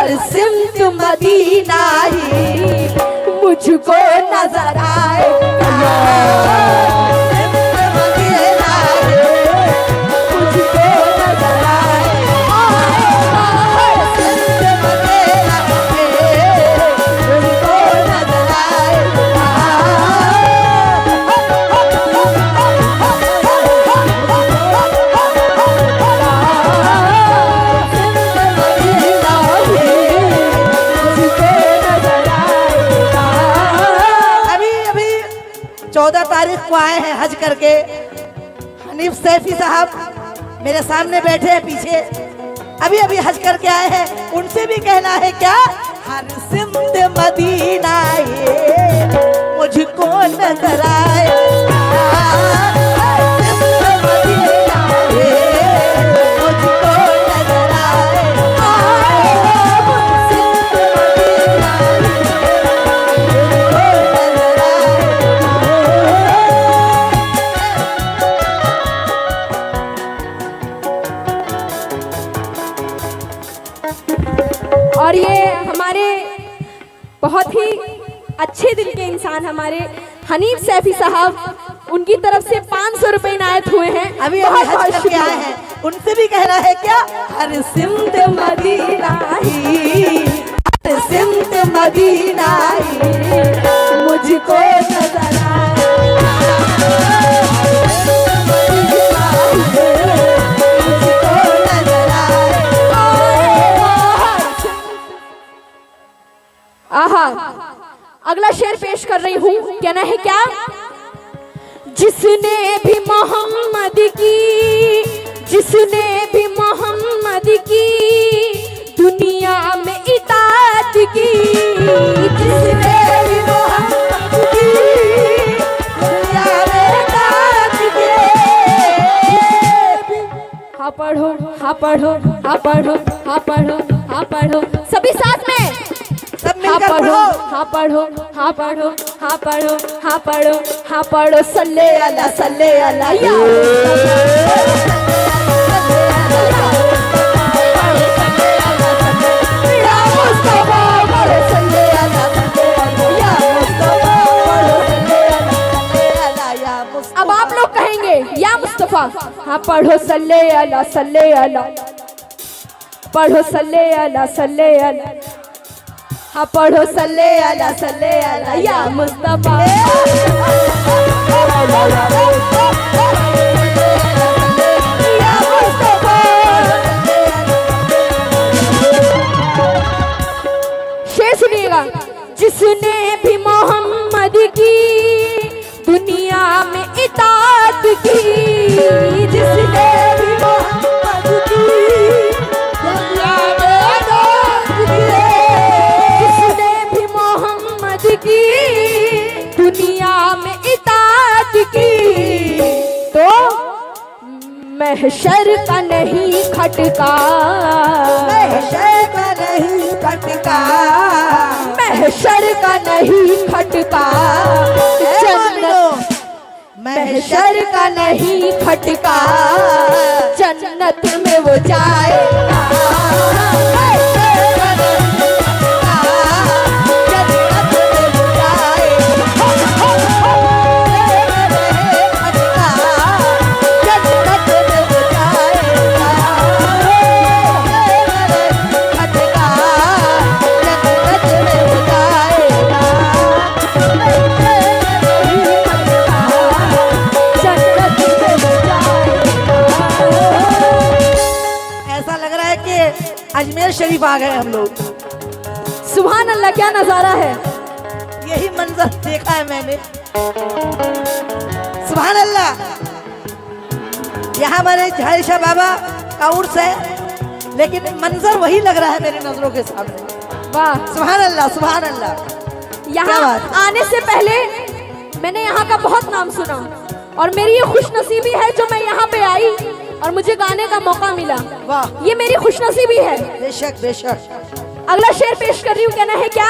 हर सिमत मदीना ही मुझको नजर आए। को आए हैं हज करके। हनीफ सैफी साहब मेरे सामने बैठे हैं पीछे, अभी अभी हज करके आए हैं। उनसे भी कहना है क्या, हर सिमत मदीना ये मुझको नजर आए। और ये हमारे बहुत ही अच्छे दिल के इंसान हमारे हनीफ सैफी साहब, उनकी तरफ से 500 रुपए इनायत हुए हैं। अभी हज करके आए हैं, उनसे भी कहना है क्या, हर सिमत मदीना ही, हर सिमत मदीना ही मुझको नजर आए। आहा, अगला शेर पेश कर रही हूँ, कहना है क्या, जिसने भी मोहम्मद की, जिसने भी मोहम्मद की दुनिया में इताअत की, जिसने भी मोहम्मद की दुनिया में इताअत की। हाँ पढ़ो, हाँ पढ़ो, हाँ पढ़ो, हाँ पढ़ो, हाँ पढ़ो, सभी साथ में सब मिलकर पढ़ो। हाँ पढ़ो, हाँ पढ़ो, हाँ पढ़ो, हाँ पढ़ो, हाँ पढ़ो, सल्ले अला सल्ले अला या अब आप लोग कहेंगे या मुस्तफा। हाँ पढ़ो सल्ले अला सल्ले अला, पढ़ो सल्ले अला सल्ले अला, हाँ पढ़ो सल्ले अला या मुस्तफा। शेर सुनिएगा, जिसने भी मोहम्मद की दुनिया में इताअत की, जिसने भी मोहम्मद की दुनिया में इताअत की, दुनिया में इताअत की, तो महशर का नहीं खटका, महशर का नहीं खटका, महशर का नहीं खटका, जन्नत महशर का नहीं खटका, जन्नत में वो जाएगा। अजमेर शरीफ आ गए हम लोग। सुभान अल्लाह, क्या नजारा है। यही मंजर देखा है मैंने। सुभान अल्लाह, यहाँ हमारे झारिशा बाबा का उर्स है, लेकिन मंजर वही लग रहा है मेरी नजरों के सामने। वाह, सुभान अल्लाह, सुभान अल्लाह। यहाँ आने से पहले मैंने यहाँ का बहुत नाम सुना और मेरी ये खुशनसीबी है जो मैं यहाँ पे आई और मुझे गाने का मौका मिला। वाह, ये मेरी खुशनसीबी है। बेशक बेशक। अगला शेर पेश कर रही हूँ, कहना है क्या,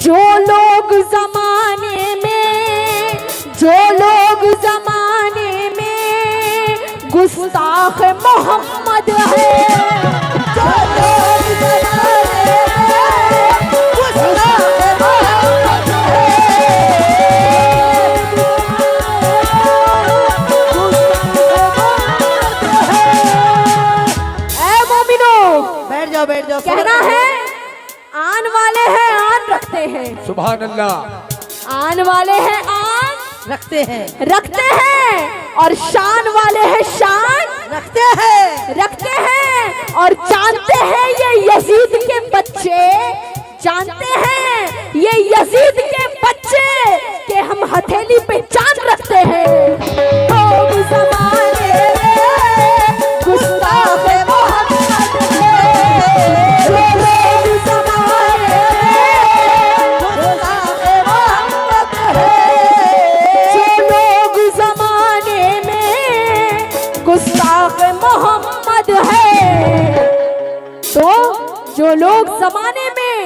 जो लोग जमाने में, जो लोग जमाने में गुस्ताख मोहम्मद है, जो लोग बैठ जाओ। कहना है आन वाले हैं आन रखते हैं, सुभान अल्लाह। आन वाले हैं आन रखते हैं और शान वाले हैं शान रखते हैं और जानते हैं ये यजीद के बच्चे, जानते हैं ये यजीद के बच्चे कि हम हथेली पे चांद रखते हैं। तो ज़माने में गुस्ताख मोहम्मद है, लोग ज़माने में गुस्ताख मोहम्मद है, जो लोग ज़माने में गुस्ताख मोहम्मद है, तो जो लोग जमाने में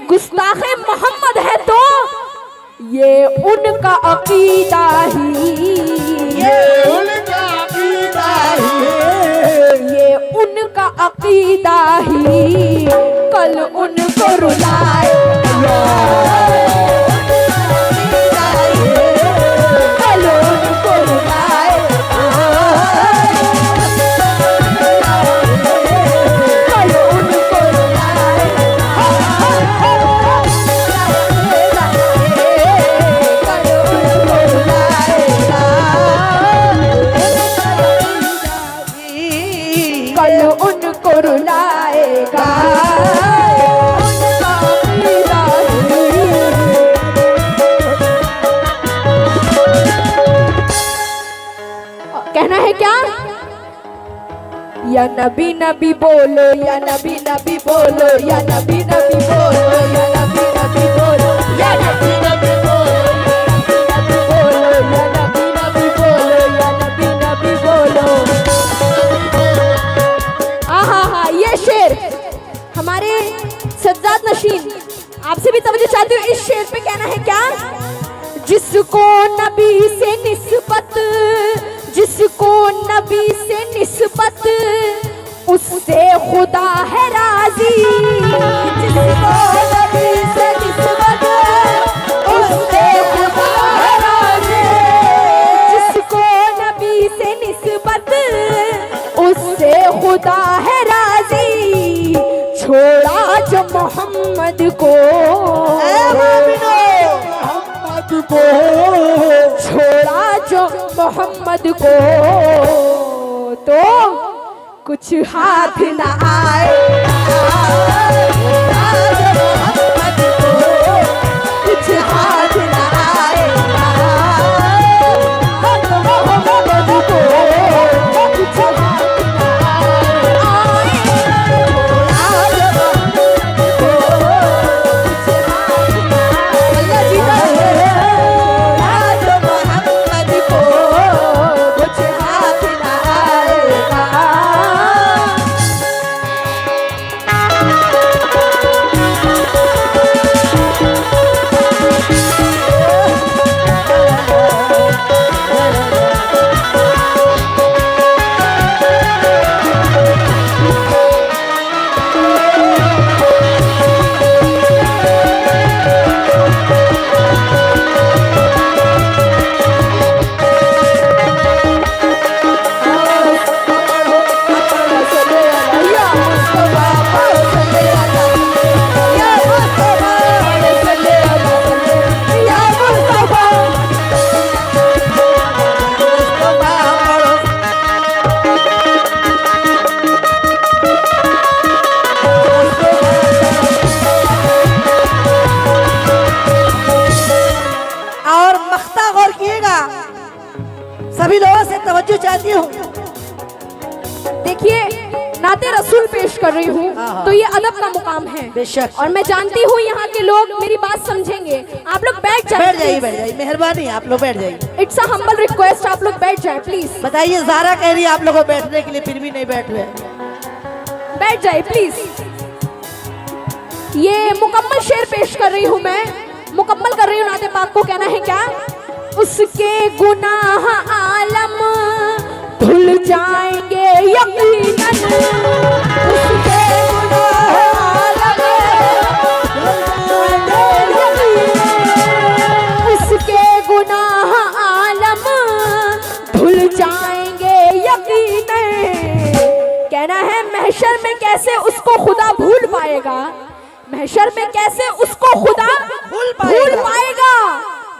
गुस्ताखे मोहम्मद है तो ये उनका अकीदा ही, ये उनका अकीदा ही कल उनको रुलाए, कल उनको रुलाए, कल उनको रुलाए, कल उनको रुलाएगा। कहना है क्या? या नबी नबी बोलो, या नबी नबी बोलो, या नबी नबी बोलो, या नबी नबी बोलो, या नबी नबी बोलो, या नबी नबी बोलो, या नबी नबी बोलो। आहा, ये शेर हमारे सज्जाद नशीन आपसे भी तवज्जो चाहती हूँ। इस शेर पे कहना है क्या? जिसको नबी से निस्बत, जिसको नबी से निस्बत उससे खुदा है राजी, जिसको नबी से निस्बत उससे खुदा है राजी, जिसको नबी से निस्बत उससे खुदा है राजी, छोड़ा जो मोहम्मद को, छोड़ा जो मोहम्मद को तो कुछ हाथ न आए, कुछ हाथ न आए, मोहम्मद को कुछ हाथ न आए, अल्लाह जी सभी लोगों से तवज्जो चाहती हूँ। देखिए नाते रसूल पेश कर रही हूँ तो ये अदब का मुकाम है बेशक। और मैं जानती हूँ यहाँ के लोग मेरी बात समझेंगे। आप लोग बैठ जाइए, बैठ जाइए, मेहरबानी आप लोग बैठ जाइए। इट्स अ हम्बल रिक्वेस्ट, आप लोग बैठ जाए प्लीज। बताइए, ज़ारा कह रही है आप लोगों को बैठने के लिए, फिर भी नहीं बैठ रहे। बैठ जाए प्लीज। ये मुकम्मल शेर पेश कर रही हूँ मैं, मुकम्मल कर रही हूँ नाते पाक को। कहना है क्या? उसके गुनाह आलम धुल जाएंगे यकीनन, उसके गुनाह आलम धुल जाएंगे यकीनन, उसके गुनाह आलम धुल जाएंगे यकीनन। कहना है महशर में कैसे उसको खुदा भूल पाएगा, महशर में कैसे उसको खुदा भूल पाएगा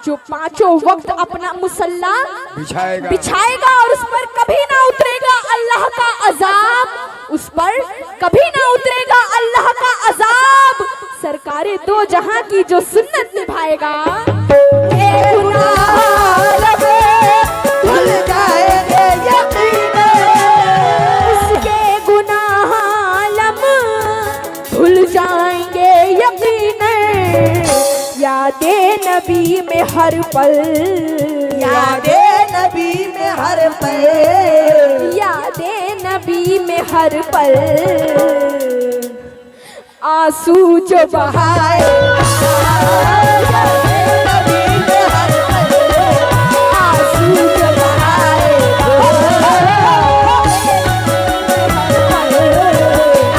जो पांचों वक्त अपना मुसल्ला बिछाएगा और उस पर कभी ना उतरेगा अल्लाह का अजाब, उस पर कभी ना उतरेगा अल्लाह का अजाब। सरकारे दो जहां की जो सुन्नत निभाएगा, भूल जाएंगे यकीनन, उसके गुनाह आलम भूल जाएंगे यकीनन। यादे नबी में हर पल, यादे नबी में हर पल, यादे नबी में हर पल, आंसू जो बहाए, नबी में हर पल, आंसू जो बहाए,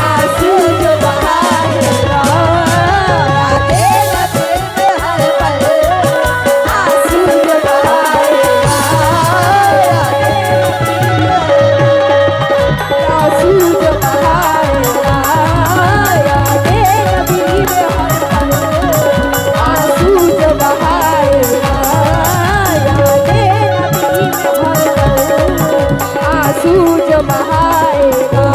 आंसू जो बहाए, यादे नबी में हर पल, आंसू जो बहाए, आंसू जो बहाए, यादे नबी में हर पल, आंसू जो बहाए, यादे नबी में हर पल, आंसू जो बहाएगा,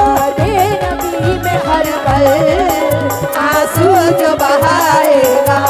यादे नबी में हर पल, आंसू जो बहाएगा,